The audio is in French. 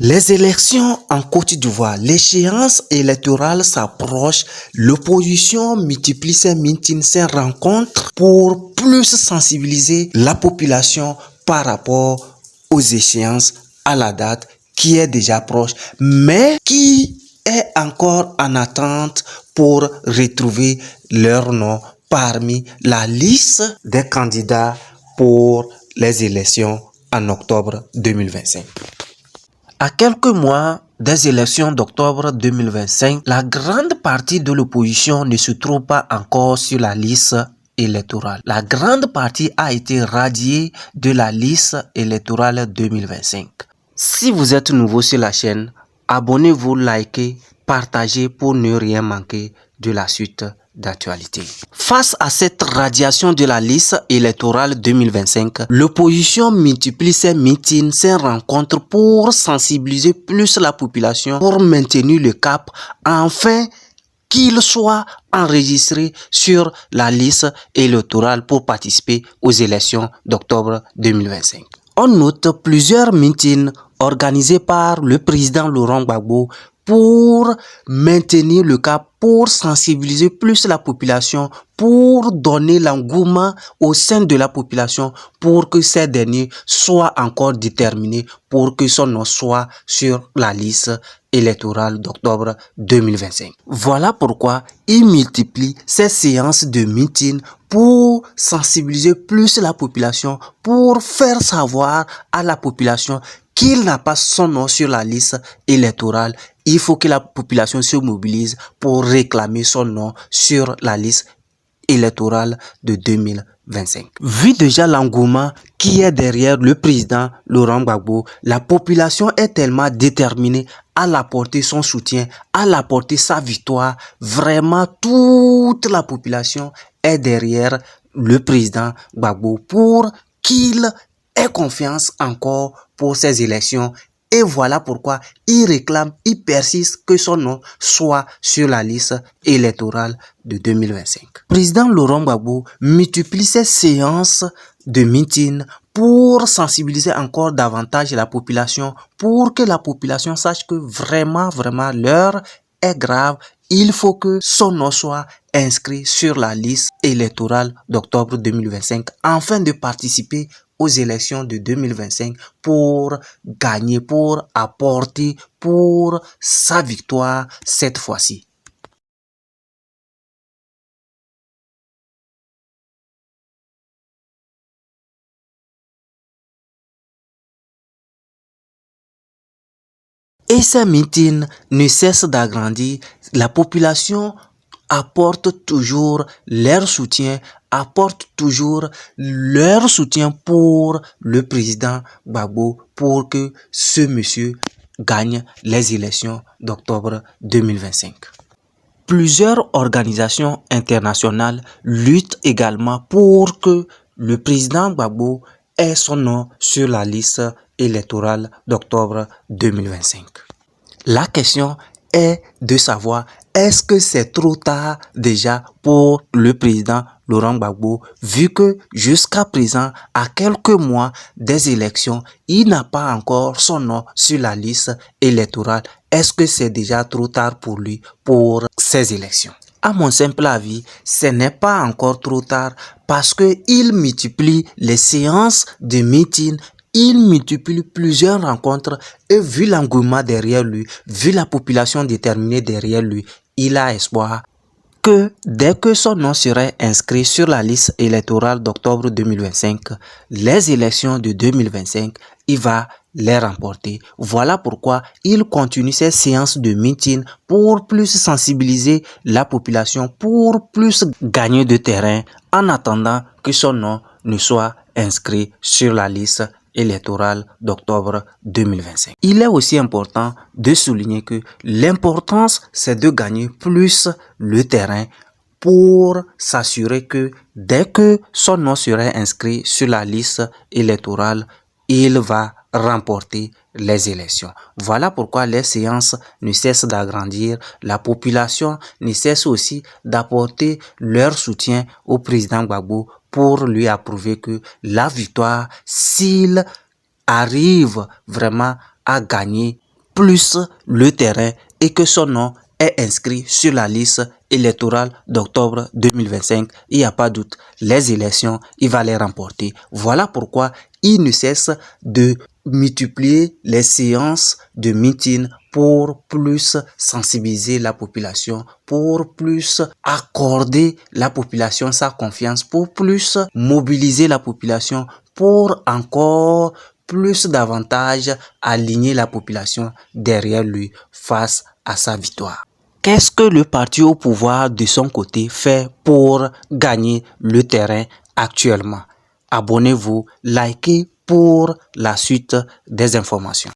Les élections en Côte d'Ivoire, l'échéance électorale s'approche, l'opposition multiplie ses meetings, ses rencontres pour plus sensibiliser la population par rapport aux échéances à la date qui est déjà proche, mais qui est encore en attente pour retrouver leur nom parmi la liste des candidats pour les élections en octobre 2025. À quelques mois des élections d'octobre 2025, la grande partie de l'opposition ne se trouve pas encore sur la liste électorale. La grande partie a été radiée de la liste électorale 2025. Si vous êtes nouveau sur la chaîne, abonnez-vous, likez, partagez pour ne rien manquer de la suite d'actualité. Face à cette radiation de la liste électorale 2025, l'opposition multiplie ses meetings, ses rencontres pour sensibiliser plus la population, pour maintenir le cap, afin qu'il soit enregistré sur la liste électorale pour participer aux élections d'octobre 2025. On note plusieurs meetings organisés par le président Laurent Gbagbo pour maintenir le cap, pour sensibiliser plus la population, pour donner l'engouement au sein de la population, pour que ces derniers soient encore déterminés, pour que son nom soit sur la liste électorale d'octobre 2025. Voilà pourquoi il multiplie ces séances de meeting pour sensibiliser plus la population, pour faire savoir à la population qu'il n'a pas son nom sur la liste électorale. Il faut que la population se mobilise pour réclamer son nom sur la liste électorale de 2025. Vu déjà l'engouement qui est derrière le président Laurent Gbagbo, la population est tellement déterminée à l'apporter son soutien, à l'apporter sa victoire. Vraiment, toute la population est derrière le président Gbagbo pour qu'il ait confiance encore pour ces élections. Et voilà pourquoi il réclame, il persiste que son nom soit sur la liste électorale de 2025. Le président Laurent Gbagbo multiplie ses séances de meeting pour sensibiliser encore davantage la population, pour que la population sache que vraiment l'heure est grave. Il faut que son nom soit inscrit sur la liste électorale d'octobre 2025 afin de participer aux élections de 2025 pour gagner, pour apporter pour sa victoire cette fois-ci. Et ces meetings ne cessent d'agrandir. La population apporte toujours leur soutien, pour le président Gbagbo, pour que ce monsieur gagne les élections d'octobre 2025. Plusieurs organisations internationales luttent également pour que le président Gbagbo ait son nom sur la liste électorale d'octobre 2025. La question est de savoir, est-ce que c'est trop tard déjà pour le président Laurent Gbagbo, vu que jusqu'à présent, à quelques mois des élections, il n'a pas encore son nom sur la liste électorale. Est-ce que c'est déjà trop tard pour lui pour ces élections? À mon simple avis, ce n'est pas encore trop tard parce qu'il multiplie les séances de meeting, il multiplie plusieurs rencontres et vu l'engouement derrière lui, vu la population déterminée derrière lui, il a espoir que dès que son nom serait inscrit sur la liste électorale d'octobre 2025, les élections de 2025, il va les remporter. Voilà pourquoi il continue ces séances de meeting pour plus sensibiliser la population, pour plus gagner de terrain en attendant que son nom ne soit inscrit sur la liste électorale d'octobre 2025. Il est aussi important de souligner que l'importance, c'est de gagner plus le terrain pour s'assurer que dès que son nom serait inscrit sur la liste électorale, il va remporter les élections. Voilà pourquoi les séances ne cessent d'agrandir. La population ne cesse aussi d'apporter leur soutien au président Gbagbo pour lui approuver que la victoire, s'il arrive vraiment à gagner plus le terrain et que son nom est inscrit sur la liste électorale d'octobre 2025. Il n'y a pas de doute, les élections, il va les remporter. Voilà pourquoi il ne cesse de multiplier les séances de meeting pour plus sensibiliser la population, pour plus accorder la population sa confiance, pour plus mobiliser la population, pour encore plus davantage aligner la population derrière lui face à sa victoire. Qu'est-ce que le parti au pouvoir de son côté fait pour gagner le terrain actuellement? Abonnez-vous, likez pour la suite des informations.